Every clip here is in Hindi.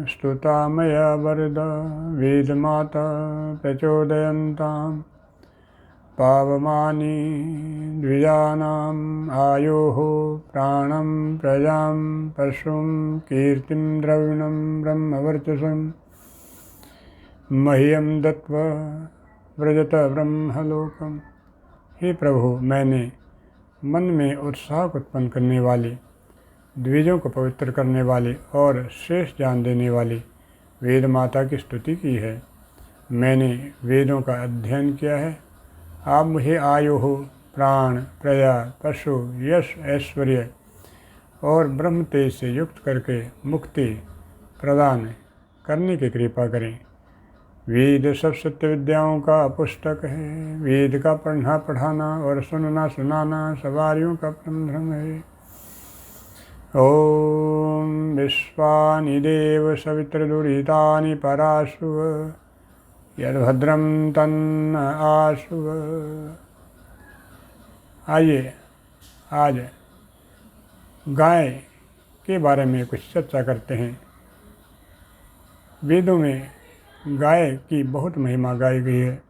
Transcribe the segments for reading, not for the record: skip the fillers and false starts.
स्तुतामया वरदा वेदमाता प्रचोदयन्तां पावमानि द्विजानाम् आयोः प्राणं प्रजां पशुं कीर्तिं द्रविणं ब्रह्मवर्चसं मह्यं दत्वा व्रजत ब्रह्मलोकम्। हे प्रभु, मैंने मन में उत्साह उत्पन्न करने वाली, द्विजों को पवित्र करने वाली और श्रेष्ठ ज्ञान देने वाली वेद माता की स्तुति की है। मैंने वेदों का अध्ययन किया है। आप मुझे आयु, प्राण, प्रजा, पशु, यश, ऐश्वर्य और ब्रह्म तेज से युक्त करके मुक्ति प्रदान करने की कृपा करें। वेद सब सत्य विद्याओं का पुस्तक है। वेद का पढ़ना पढ़ाना और सुनना सुनाना सवारियों का परम धर्म है। ओम विश्वानि देव सवितृदुरितानि पराशुव यद्भद्रं तन्न आशुव। आइए आज गाय के बारे में कुछ चर्चा करते हैं। वेदों में गाय की बहुत महिमा गाई गई है।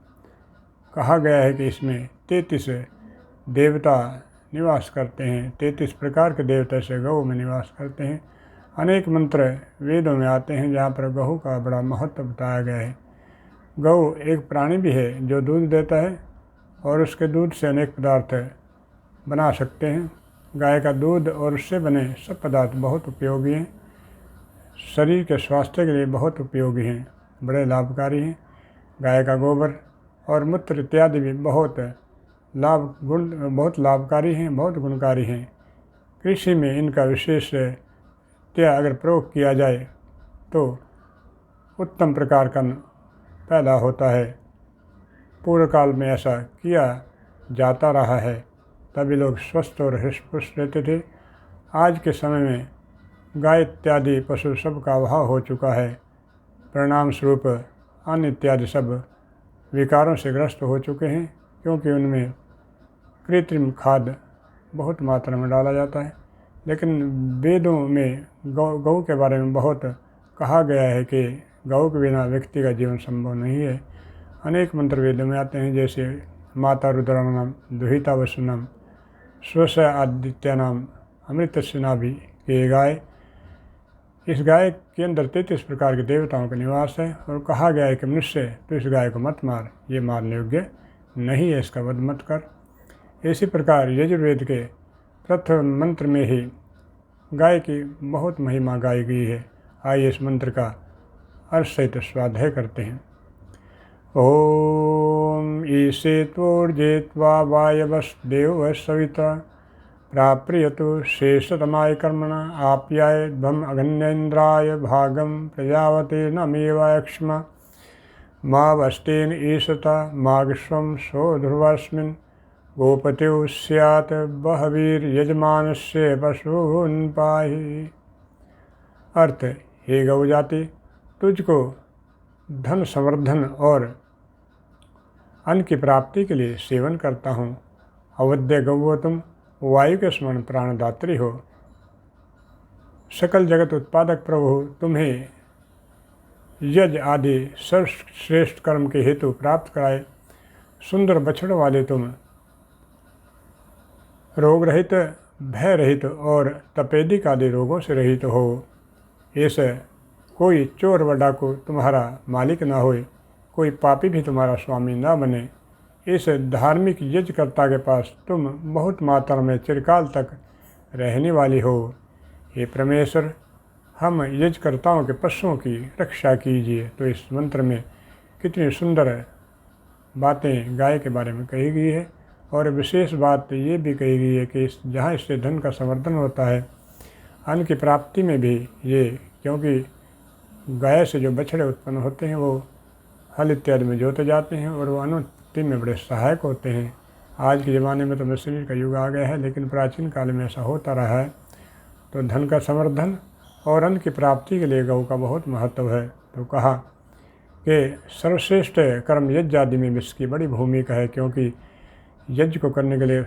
कहा गया है कि इसमें 33 देवता निवास करते हैं। 33 प्रकार के देवता से गौ में निवास करते हैं। अनेक मंत्र वेदों में आते हैं जहाँ पर गऊ का बड़ा महत्व बताया गया है। गऊ एक प्राणी भी है जो दूध देता है और उसके दूध से अनेक पदार्थ बना सकते हैं। गाय का दूध और उससे बने सब पदार्थ बहुत उपयोगी हैं। शरीर के स्वास्थ्य के लिए बहुत उपयोगी हैं, बड़े लाभकारी हैं। गाय का गोबर और मूत्र इत्यादि भी बहुत लाभकारी हैं, बहुत गुणकारी हैं। कृषि में इनका विशेष अगर प्रयोग किया जाए तो उत्तम प्रकार का पैदा होता है। पूर्व काल में ऐसा किया जाता रहा है, तभी लोग स्वस्थ और हृष्ट-पुष्ट रहते थे। आज के समय में गाय इत्यादि पशु सब का अभाव हो चुका है। परिणाम स्वरूप अन्य इत्यादि सब विकारों से ग्रस्त हो चुके हैं, क्योंकि उनमें कृत्रिम खाद बहुत मात्रा में डाला जाता है। लेकिन वेदों में गौ के बारे में बहुत कहा गया है कि गौ के बिना व्यक्ति का जीवन संभव नहीं है। अनेक मंत्र वेदों में आते हैं, जैसे माता रुद्राणाम दुहिता वसुनाम स्वस आदित्यानाम अमृतस्य नाभि के गाय। इस गाय के अंदर 33 प्रकार के देवताओं का निवास है और कहा गया है कि मनुष्य तो इस गाय को मत मार, ये मारने योग्य नहीं है, इसका वध मत कर। इसी प्रकार यजुर्वेद के प्रथम मंत्र में ही गाय की बहुत महिमा गाई गई है। आइए इस मंत्र का अर्थ सहित स्वाध्याय करते हैं। ओम ईशे त्वोर्जे त्वा वायवस्देव सविता प्राप्रियतु शेषतमाय कर्मणा आप्याय ध्वम अघन्येन्द्राय भागम प्रजावते नमेवायक्ष्मा मावस्तेन ईशता मागस्वं सो ध्रुवस्मिन् गोपतिः स्यात् बहवीर यजमानस्य पशून् पाहि। अर्थ, हे गौ जाति, तुझको धन संवर्धन और अन्न की प्राप्ति के लिए सेवन करता हूँ। अवध्य गौ तुम वायु के समान प्राणदात्री हो। सकल जगत उत्पादक प्रभु तुम्हें यज्ञ आदि सर्वश्रेष्ठ कर्म के हेतु प्राप्त कराए। सुंदर बछड़ों वाले तुम रोग रहित, भय रहित और तपेदिक आदि रोगों से रहित हो। ऐसे कोई चोर व डाकू तुम्हारा मालिक ना होए, कोई पापी भी तुम्हारा स्वामी ना बने। इस धार्मिक यज्ञकर्ता के पास तुम बहुत मात्रा में चिरकाल तक रहने वाली हो। हे परमेश्वर, हम यजकर्ताओं के पशुओं की रक्षा कीजिए। तो इस मंत्र में कितनी सुंदर बातें गाय के बारे में कही गई है। और विशेष बात ये भी कही गई है कि जहाँ इससे धन का संवर्धन होता है, अन्न की प्राप्ति में भी ये, क्योंकि गाय से जो बछड़े उत्पन्न होते हैं वो हल इत्यादि में जोते जाते हैं और वो अनुत्पत्ति में बड़े सहायक होते हैं। आज के ज़माने में तो मशीनरी का युग आ गया है, लेकिन प्राचीन काल में ऐसा होता रहा है। तो धन का संवर्धन और अन्न की प्राप्ति के लिए गौ का बहुत महत्व है। तो कहा कि सर्वश्रेष्ठ कर्म यज्ञ आदि में इसकी बड़ी भूमिका है, क्योंकि यज्ञ को करने के लिए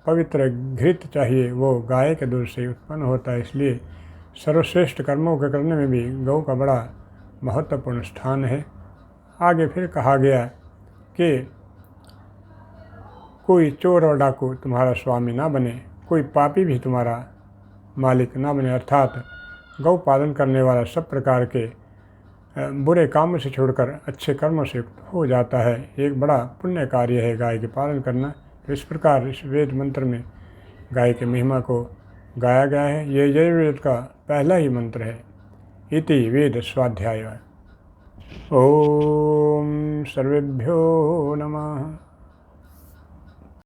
पवित्र घृत चाहिए, वो गाय के दूध से उत्पन्न होता है। इसलिए सर्वश्रेष्ठ कर्मों के करने में भी गौ का बड़ा महत्वपूर्ण स्थान है। आगे फिर कहा गया कि कोई चोर और डाकू तुम्हारा स्वामी ना बने, कोई पापी भी तुम्हारा मालिक ना बने। अर्थात गौ पालन करने वाला सब प्रकार के बुरे कामों से छोड़कर अच्छे कर्मों से युक्त हो जाता है। एक बड़ा पुण्य कार्य है गाय के पालन करना। तो इस प्रकार इस वेद मंत्र में गाय के महिमा को गाया गया है। ये यजुर्वेद का पहला ही मंत्र है। इति वेद स्वाध्याय। ओम सर्वेभ्यो नमः।